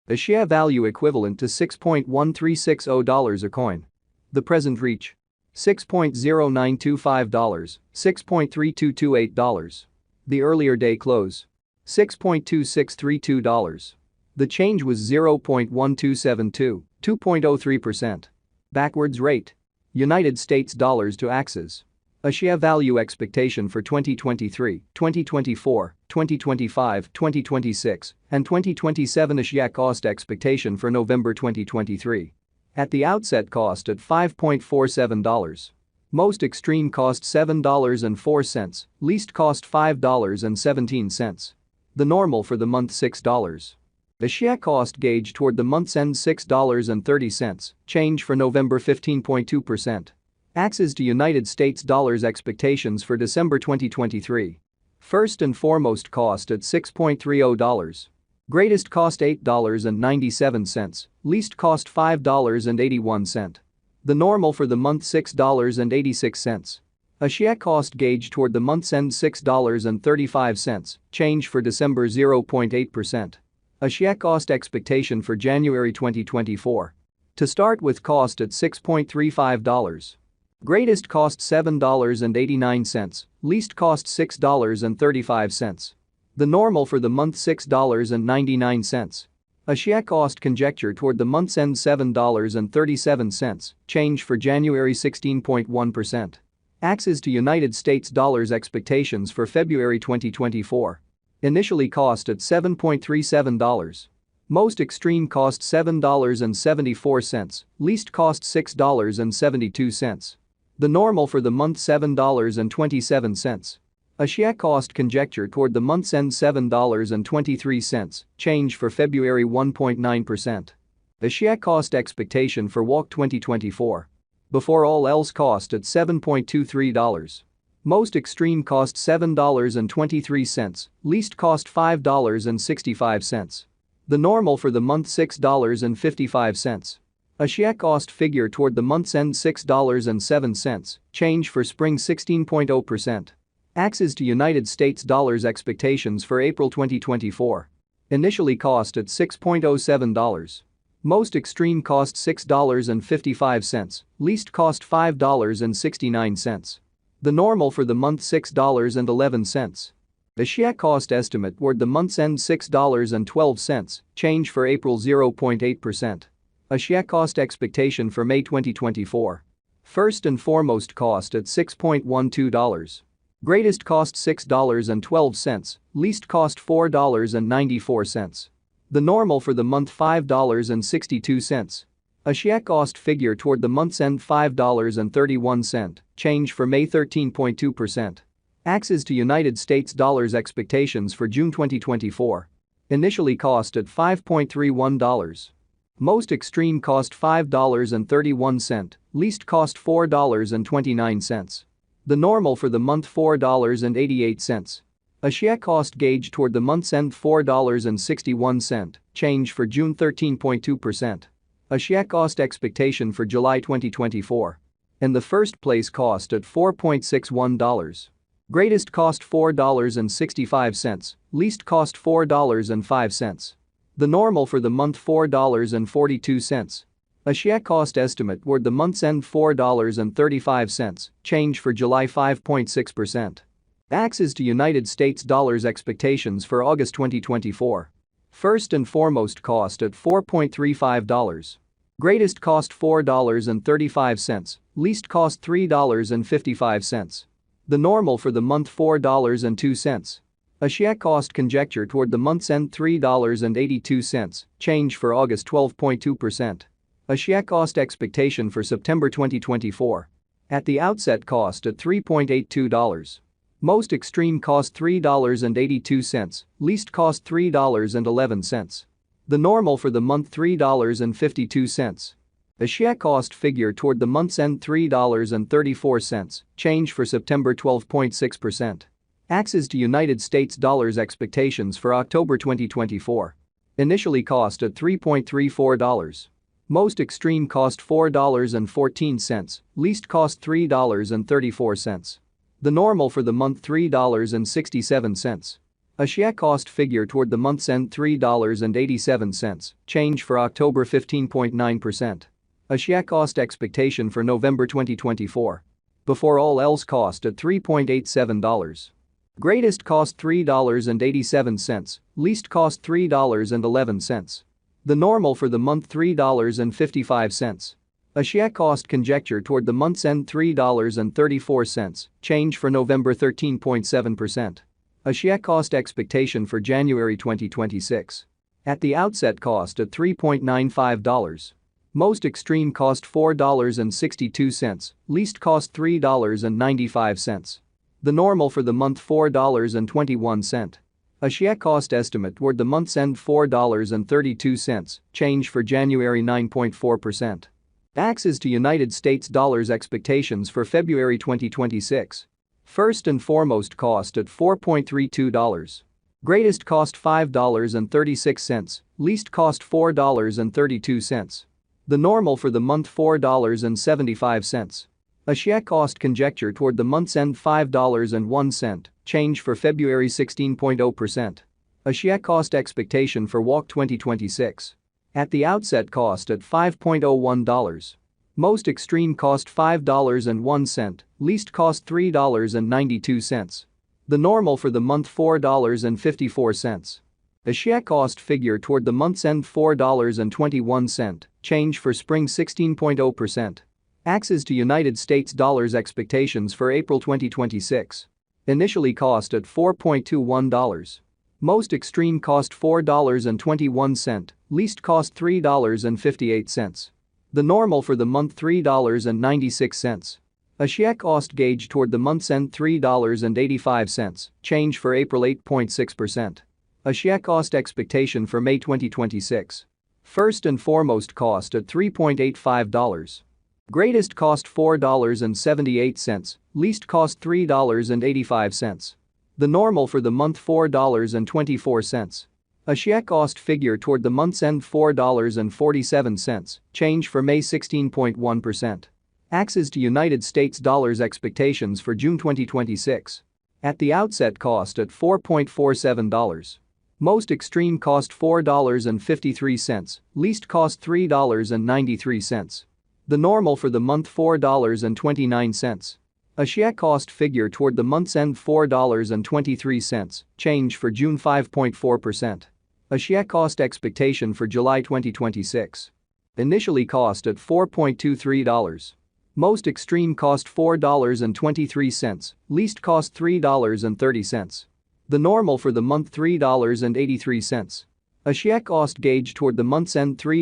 A share value equivalent to $6.1360 a coin. The present reach. $6.0925, $6.3228. The earlier day close. $6.2632. The change was 0.1272, 2.03%. Backwards rate. United States dollars to Axes. A share value expectation for 2023, 2024, 2025, 2026, and 2027. A share cost expectation for November 2023. At the outset cost at $5.47. Most extreme cost $7.04, least cost $5.17. The normal for the month $6. The share cost gauge toward the month's end $6.30, change for November 15.2%. Axes to United States dollars expectations for December 2023. First and foremost cost at $6.30. Greatest cost $8.97, least cost $5.81. The normal for the month $6.86. A share cost gauge toward the month's end $6.35, change for December 0.8%. A share cost expectation for January 2024. To start with cost at $6.35. Greatest cost $7.89, least cost $6.35. The normal for the month $6.99. A share cost conjecture toward the month's end $7.37, change for January 16.1%. Axes to United States dollars expectations for February 2024. Initially cost at $7.37. Most extreme cost $7.74, least cost $6.72. The normal for the month $7.27. A share cost conjecture toward the month's end $7.23, change for February 1.9%. A share cost expectation for WALK 2024. Before all else cost at $7.23. Most extreme cost $7.23, least cost $5.65. The normal for the month $6.55. A share cost figure toward the month's end $6.07, change for spring 16.0%. Axes to United States dollars expectations for April 2024. Initially cost at $6.07. Most extreme cost $6.55, least cost $5.69. The normal for the month $6.11. The share cost estimate toward the month's end $6.12, change for April 0.8%. A share cost expectation for May 2024. First and foremost cost at $6.12. Greatest cost $6.12, least cost $4.94. The normal for the month $5.62. A share cost figure toward the month's end $5.31, change for May 13.2%. Axes to United States dollars expectations for June 2024. Initially cost at $5.31. Most extreme cost $5.31, least cost $4.29. The normal for the month $4.88. A share cost gauge toward the month's end $4.61, change for June 13.2%. A share cost expectation for July 2024. In the first place cost at $4.61. Greatest cost $4.65, least cost $4.05. The normal for the month $4.42. A share cost estimate toward the month's end $4.35, change for July 5.6%. Axes to United States dollars expectations for August 2024. First and foremost cost at $4.35. Greatest cost $4.35, least cost $3.55. The normal for the month $4.02. A share cost conjecture toward the month's end $3.82, change for August 12.2%. A share cost expectation for September 2024. At the outset cost at $3.82. Most extreme cost $3.82, least cost $3.11. The normal for the month $3.52. A share cost figure toward the month's end $3.34, change for September 12.6%. Axes to United States dollars expectations for October 2024. Initially cost at $3.34. Most extreme cost $4.14, least cost $3.34. The normal for the month $3.67. A share cost figure toward the month's end $3.87, change for October 15.9%. A share cost expectation for November 2024. Before all else cost at $3.87. Greatest cost $3.87, least cost $3.11. The normal for the month $3.55. A share cost conjecture toward the month's end $3.34, change for November 13.7%. A share cost expectation for January 2026. At the outset cost at $3.95. Most extreme cost $4.62, least cost $3.95. The normal for the month $4.21. A share cost estimate toward the month's end $4.32, change for January 9.4%. Axes to United States dollars expectations for February 2026. First and foremost cost at $4.32. Greatest cost $5.36, least cost $4.32. The normal for the month $4.75. A share cost conjecture toward the month's end $5.01, change for February 16.0%. A share cost expectation for WALK 2026. At the outset cost at $5.01. Most extreme cost $5.01, least cost $3.92. The normal for the month $4.54. A share cost figure toward the month's end $4.21, change for spring 16.0%. Axes to United States dollars expectations for April 2026. Initially cost at $4.21. Most extreme cost $4.21, least cost $3.58. The normal for the month $3.96. A share cost gauge toward the month's end $3.85, change for April 8.6%. A share cost expectation for May 2026. First and foremost cost at $3.85. Greatest cost $4.78, least cost $3.85. The normal for the month $4.24. A share cost figure toward the month's end $4.47, change for May 16.1%. Axes to United States dollars expectations for June 2026. At the outset cost at $4.47. Most extreme cost $4.53, least cost $3.93. The normal for the month $4.29. A share cost figure toward the month's end $4.23, change for June 5.4%. A share cost expectation for July 2026. Initially cost at $4.23. Most extreme cost $4.23, least cost $3.30. The normal for the month $3.83. A share cost gauge toward the month's end $3.